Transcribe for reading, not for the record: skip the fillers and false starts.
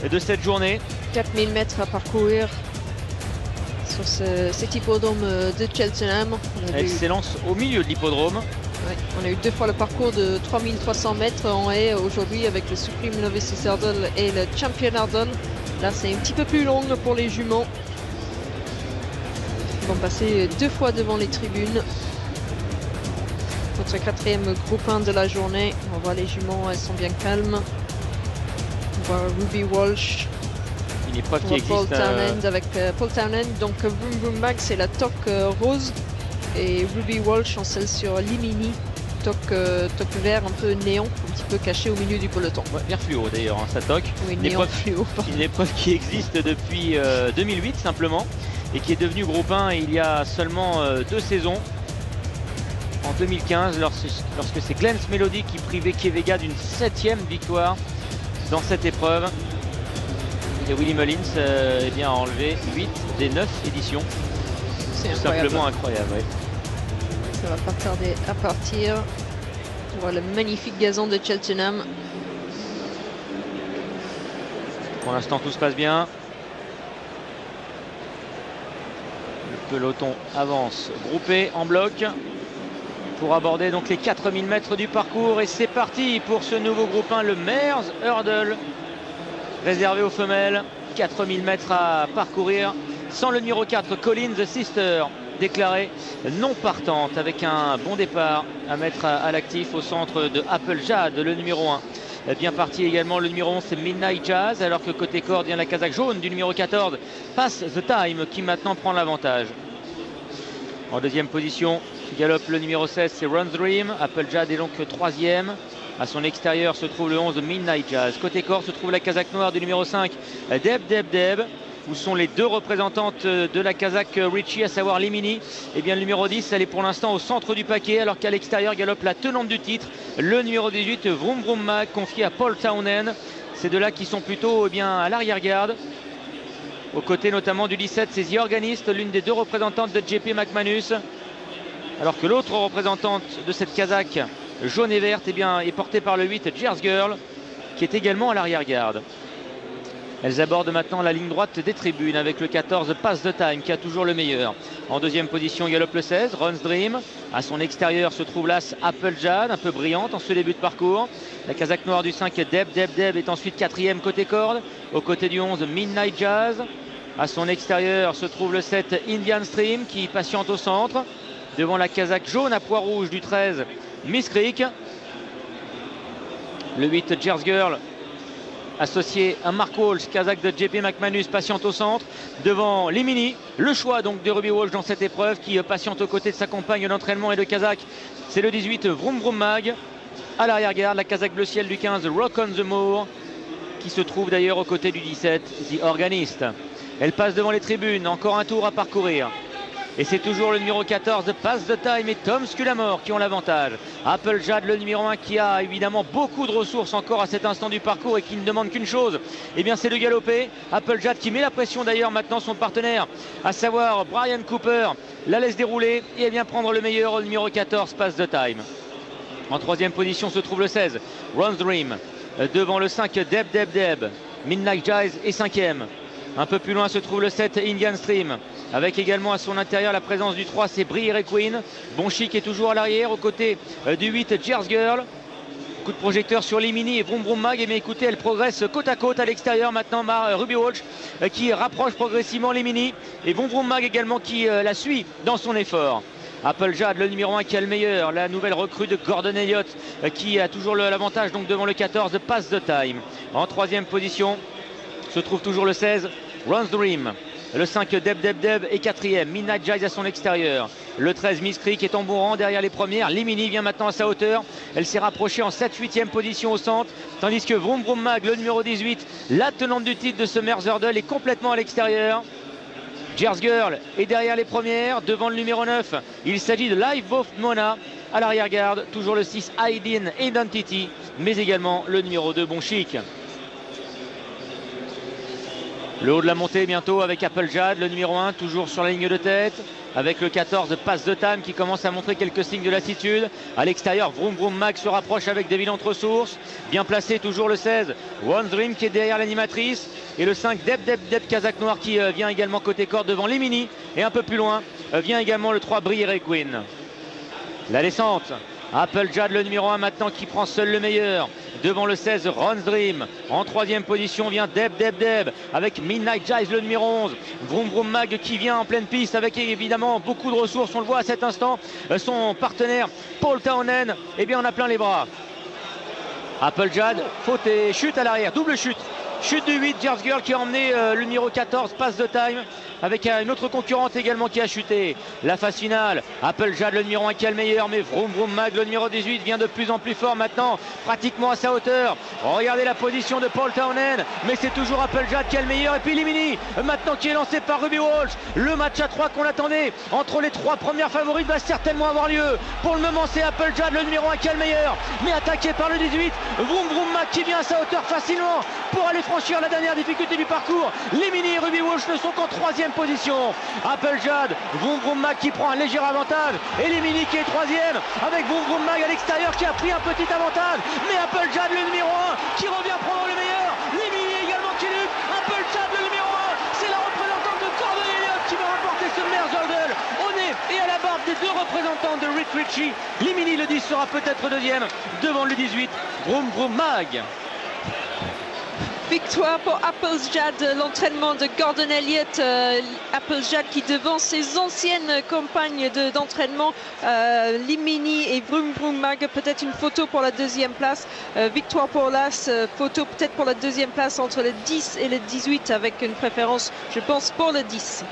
de cette journée. 4000 mètres à parcourir sur cet hippodrome de Cheltenham. Excellence au milieu de l'hippodrome. Ouais, on a eu 2 fois le parcours de 3300 mètres en haie aujourd'hui avec le Supreme Novices Hurdle et le Champion Hurdle. Là, c'est un petit peu plus long pour les juments. Ils vont passer 2 fois devant les tribunes. Notre 4e groupe 1 de la journée. On voit les juments, elles sont bien calmes. On voit Ruby Walsh. Une épreuve qui existe. Paul Townend avec Paul Townend. Donc Vroom Vroom Mag, c'est la toque rose. Et Ruby Walsh en celle sur Limini. Toque vert un peu néon, un petit peu caché au milieu du peloton. Ouais, vert fluo d'ailleurs, hein, sa toque. Oui, néon fluo. Une épreuve qui existe depuis 2008 simplement. Et qui est devenue groupe 1 il y a seulement 2 saisons. En 2015, lorsque c'est Glenn's Melody qui privait Quevega d'une 7e victoire dans cette épreuve. Et Willie Mullins a enlevé 8 des 9 éditions. C'est simplement incroyable. Oui. Ça va pas tarder à partir. On voit le magnifique gazon de Cheltenham. Pour l'instant, tout se passe bien. Le peloton avance groupé en bloc pour aborder donc les 4000 mètres du parcours. Et c'est parti pour ce nouveau groupe 1, le Mares Hurdle, réservé aux femelles. 4000 mètres à parcourir sans le numéro 4, Collins the Sister, déclarée non partante, avec un bon départ à mettre à l'actif au centre de Applejade, le numéro 1. Bien parti également le numéro 11, c'est Midnight Jazz, alors que côté corde vient la casaque jaune du numéro 14, Pass the Time, qui maintenant prend l'avantage. En deuxième position, galope le numéro 16, c'est Run Dream. Applejade est donc 3e. À son extérieur se trouve le 11, Midnight Jazz. Côté corps se trouve la casaque noire du numéro 5, Deb, où sont les 2 représentantes de la casaque Richie, à savoir Limini. Et bien le numéro 10, elle est pour l'instant au centre du paquet, alors qu'à l'extérieur galope la tenante du titre, le numéro 18, Vroom Vroom Mag, confié à Paul Townend. Ces deux-là qui sont plutôt à l'arrière-garde. Aux côtés notamment du 17, c'est The Organist, l'une des 2 représentantes de JP McManus. Alors que l'autre représentante de cette casaque jaune et verte est portée par le 8, Jersey Girl, qui est également à l'arrière-garde. Elles abordent maintenant la ligne droite des tribunes avec le 14, Pass the Time, qui a toujours le meilleur. En deuxième position, galope le 16, Run's Dream. À son extérieur se trouve l'as Applejade, un peu brillante en ce début de parcours. La casaque noire du 5, Deb est ensuite 4e côté corde. Aux côtés du 11, Midnight Jazz. À son extérieur se trouve le 7, Indian Stream, qui patiente au centre. Devant la casaque jaune à pois rouge du 13, Miss Creek. Le 8, Jersey Girl, associé à Mark Walsh, casaque de JP McManus, patiente au centre. Devant Limini, le choix donc de Ruby Walsh dans cette épreuve, qui patiente aux côtés de sa compagne d'entraînement et de casaque. C'est le 18, Vroom Vroom Mag. À l'arrière-garde, la casaque bleu ciel du 15, Rock on the Moor, qui se trouve d'ailleurs aux côtés du 17, The Organist. Elle passe devant les tribunes, encore un tour à parcourir. Et c'est toujours le numéro 14, Pass the Time, et Tom Sculamore qui ont l'avantage. Applejade, le numéro 1, qui a évidemment beaucoup de ressources encore à cet instant du parcours et qui ne demande qu'une chose, et bien c'est de galoper. Applejade qui met la pression d'ailleurs maintenant son partenaire, à savoir Brian Cooper, la laisse dérouler et bien prendre le meilleur, le numéro 14, Pass the Time. En 3e position se trouve le 16, Run's Dream. Devant le 5, Deb. Midnight Jazz est 5e. Un peu plus loin se trouve le 7, Indian Stream, avec également à son intérieur la présence du 3, c'est Briere Queen. Bon Chic est toujours à l'arrière, aux côtés du 8, Jersey Girl. Coup de projecteur sur Limini et Vroom Vroom Mag. Et bien écoutez, elle progresse côte à côte à l'extérieur maintenant. Ruby Walsh qui rapproche progressivement Limini. Et Vroom Vroom Mag également qui la suit dans son effort. Applejade, le numéro 1 qui a le meilleur, la nouvelle recrue de Gordon Elliott qui a toujours l'avantage donc devant le 14, Pass the Time. En 3e position se trouve toujours le 16, Run's Dream. Le 5, Deb est 4e. Midnight Jazz à son extérieur. Le 13, Miss Creek est en bon rang derrière les premières. Limini vient maintenant à sa hauteur. Elle s'est rapprochée en 7-8e position au centre. Tandis que Vroom Vroom Mag, le numéro 18, la tenante du titre de ce Mares Hurdle, est complètement à l'extérieur. Jersey Girl est derrière les premières. Devant le numéro 9, il s'agit de Live of Mona. À l'arrière-garde, toujours le 6, Aidin Identity. Mais également le numéro 2, Bon Chic. Le haut de la montée bientôt avec Applejade, le numéro 1, toujours sur la ligne de tête. avec le 14 Pass the Time qui commence à montrer quelques signes de lassitude. À l'extérieur, Vroom Vroom Mag se rapproche avec Devil entre sources. Bien placé toujours le 16 One Dream qui est derrière l'animatrice. Et le 5 Deb Kazakh Noir qui vient également côté corde devant Limini. Et un peu plus loin vient également le 3 Brie et Queen. La descente, Applejad le numéro 1 maintenant qui prend seul le meilleur. Devant le 16 Ron's Dream. En troisième position vient Deb avec Midnight Jive le numéro 11. Vroom Vroom Mag qui vient en pleine piste avec évidemment beaucoup de ressources. On le voit à cet instant. Son partenaire Paul Townend, eh bien on a plein les bras. Applejad, faute et chute à l'arrière, double chute. Chute du 8, Jersey Girl qui a emmené le numéro 14, Pass the Time, avec une autre concurrente également qui a chuté. La phase finale, Applejad le numéro 1 qui est le meilleur, mais Vroom Vroom Mag le numéro 18 vient de plus en plus fort maintenant, pratiquement à sa hauteur. Regardez la position de Paul Townend, mais c'est toujours Applejad qui est le meilleur. Et puis Limini, maintenant qui est lancé par Ruby Walsh. Le match à 3 qu'on attendait entre les 3 premières favorites va certainement avoir lieu. Pour le moment, c'est Applejad le numéro 1 qui est le meilleur, mais attaqué par le 18, Vroom Vroom Mag qui vient à sa hauteur facilement pour aller franchir la dernière difficulté du parcours. Limini et Ruby Walsh ne sont qu'en 3e position. Applejad, Vroom Vroom Mag qui prend un léger avantage et Limini qui est 3e avec Vroom Vroom Mag à l'extérieur qui a pris un petit avantage, mais Applejad le numéro 1 qui revient prendre le meilleur. Limini également qui lutte. Applejad le numéro 1, c'est la représentante de Gordon Elliott qui va remporter ce Mares Hurdle au nez et à la barbe des 2 représentants de Rick Ritchie. Limini le 10 sera peut-être 2e devant le 18 Vroom Vroom Mag. Victoire pour Applejad, l'entraînement de Gordon Elliott. Applejad qui devance ses anciennes compagnes d'entraînement, Limini et Vroom Vroom Mag. Peut-être une photo pour la 2e place. Victoire pour l'As, photo peut-être pour la 2e place entre le 10 et le 18 avec une préférence, je pense, pour le 10.